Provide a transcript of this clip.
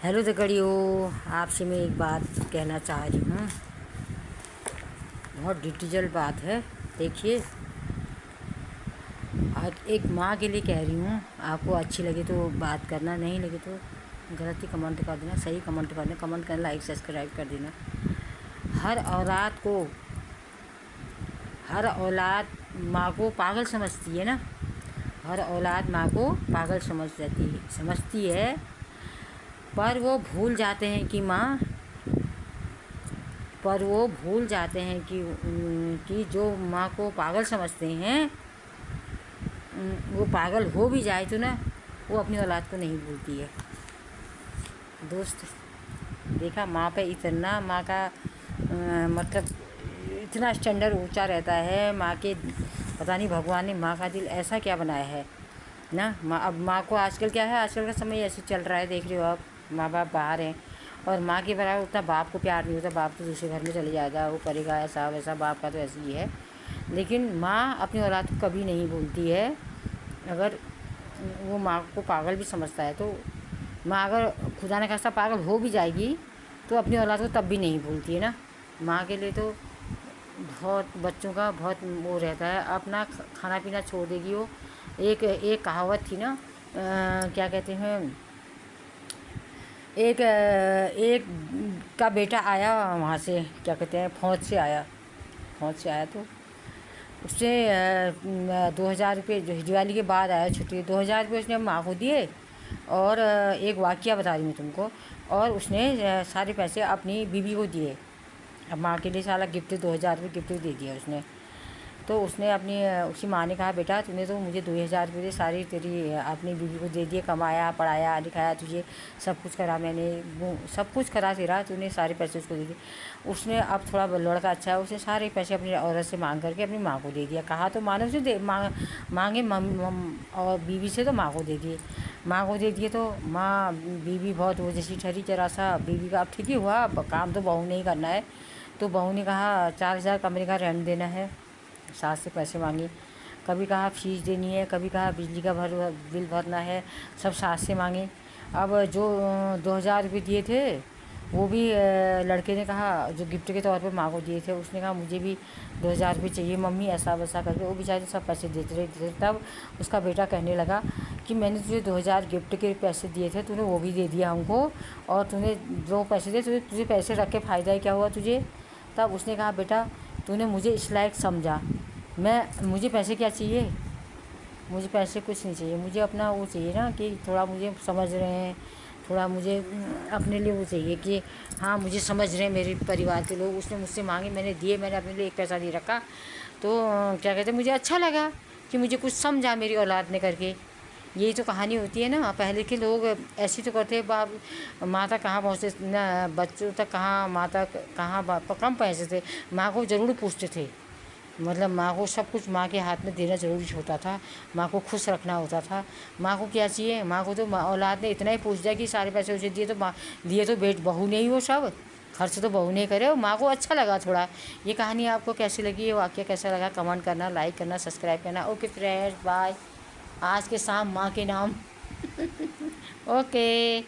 Hello दगड़ियों, आपसे मैं एक बात कहना चाह रही हूँ। बहुत डिटेल बात है। देखिए, आज एक माँ के लिए कह रही हूँ। आपको अच्छी लगे तो बात करना, नहीं लगे तो गलत ही कमेंट कर देना, सही कमेंट करना। कमेंट करना, लाइक सब्सक्राइब कर देना। हर औलाद माँ को पागल समझती है ना। हर औलाद माँ को पागल समझती है, पर वो भूल जाते हैं कि जो माँ को पागल समझते हैं, वो पागल हो भी जाए तो ना, वो अपनी औलाद को नहीं भूलती है। दोस्त, देखा माँ पे इतना, माँ का मतलब इतना स्टैंडर्ड ऊंचा रहता है माँ के। पता नहीं भगवान ने माँ का दिल ऐसा क्या बनाया है ना। अब माँ को आजकल क्या है, आजकल का समय ऐसे चल रहा है, देख रहे हो आप। माँ बाप बाहर हैं और माँ के बराबर उतना बाप को प्यार नहीं होता। बाप तो दूसरे घर में चले जाएगा, वो करेगा ऐसा वैसा, बाप का तो ऐसे ही है। लेकिन माँ अपनी औलाद को कभी नहीं भूलती है। अगर वो माँ को पागल भी समझता है तो माँ अगर खुदा न खास्ता पागल हो भी जाएगी तो अपनी औलाद को तब भी नहीं भूलती है ना। माँ के लिए तो बहुत बच्चों का बहुत वो रहता है। अपना खाना पीना छोड़ देगी वो। एक कहावत थी ना, क्या कहते हैं, एक का बेटा आया वहाँ से, क्या कहते हैं, फौज से आया तो उसने 2,000 रुपये, जो दिवाली के बाद आया छुट्टी, 2,000 रुपये उसने माँ को दिए। और एक वाक़या बता रही हूँ तुमको। और उसने सारे पैसे अपनी बीवी को दिए। अब माँ के लिए सारा गिफ्ट, 2,000 रुपये गिफ्ट दे दिया उसने। तो उसने उसकी माँ ने कहा, बेटा तूने तो मुझे 2,000 रुपये दे, सारी तेरी अपनी बीवी को दे दिए। कमाया, पढ़ाया लिखाया, तुझे सब कुछ करा मैंने, वो सब कुछ करा तेरा, तूने सारे पैसे उसको दे दिए। उसने अब थोड़ा लड़का अच्छा है, उसने सारे पैसे अपनी औरत से मांग करके अपनी माँ को दे दिया। कहा तो मानो उसे मांगे और बीवी से तो माँ को दे दिए। माँ को दे दिए तो माँ बीवी बहुत वो जैसी ठहरी जरा सा। बीवी का अब ठीक ही हुआ, अब काम तो बहू ने ही करना है। तो बहू ने कहा 4,000 कमरे का रेंट देना है, सास से पैसे मांगे। कभी कहा फीस देनी है, कभी कहा बिजली का बिल भरना है, सब सास से मांगे। अब जो 2,000 रुपये दिए थे वो भी लड़के ने कहा, जो गिफ्ट के तौर पे माँ को दिए थे, उसने कहा मुझे भी 2,000 रुपये चाहिए मम्मी, ऐसा वैसा करके वो बेचारे सब पैसे देते रहे। तब उसका बेटा कहने लगा कि मैंने तुझे 2,000 गिफ्ट के पैसे दिए थे, तूने वो भी दे दिया हमको, और तूने जो पैसे दिए, तुझे पैसे रख के फ़ायदा ही क्या हुआ तुझे। तब उसने कहा, बेटा तूने मुझे इस लायक समझा, मुझे पैसे क्या चाहिए, मुझे पैसे कुछ नहीं चाहिए। मुझे अपना वो चाहिए ना, कि थोड़ा मुझे समझ रहे हैं, थोड़ा मुझे अपने लिए वो चाहिए कि हाँ मुझे समझ रहे हैं मेरे परिवार के लोग। उसने मुझसे मांगे, मैंने दिए, मैंने अपने लिए एक पैसा नहीं रखा। तो क्या कहते हैं, मुझे अच्छा लगा कि मुझे कुछ समझा मेरी औलाद ने करके। यही तो कहानी होती है ना। पहले के लोग ऐसे तो करते, बाप माँ तक कहाँ पहुँचते ना, बच्चों तक कहाँ, माँ तक कहाँ, बाप कम पैसे थे। माँ को ज़रूर पूछते थे, मतलब माँ को सब कुछ माँ के हाथ में देना ज़रूरी होता था। माँ को खुश रखना होता था। माँ को क्या चाहिए, माँ को तो औलाद ने इतना ही पूछ दिया कि सारे पैसे उसे दिए, तो माँ दिए तो बहू ने ही, वो सब खर्च तो बहू ने करे। और माँ को अच्छा लगा थोड़ा। ये कहानी आपको कैसी लगी, ये वाक़या कैसा लगा, कमेंट करना, लाइक करना, सब्सक्राइब करना। Okay friends, bye. आज के शाम माँ के नाम। ओके।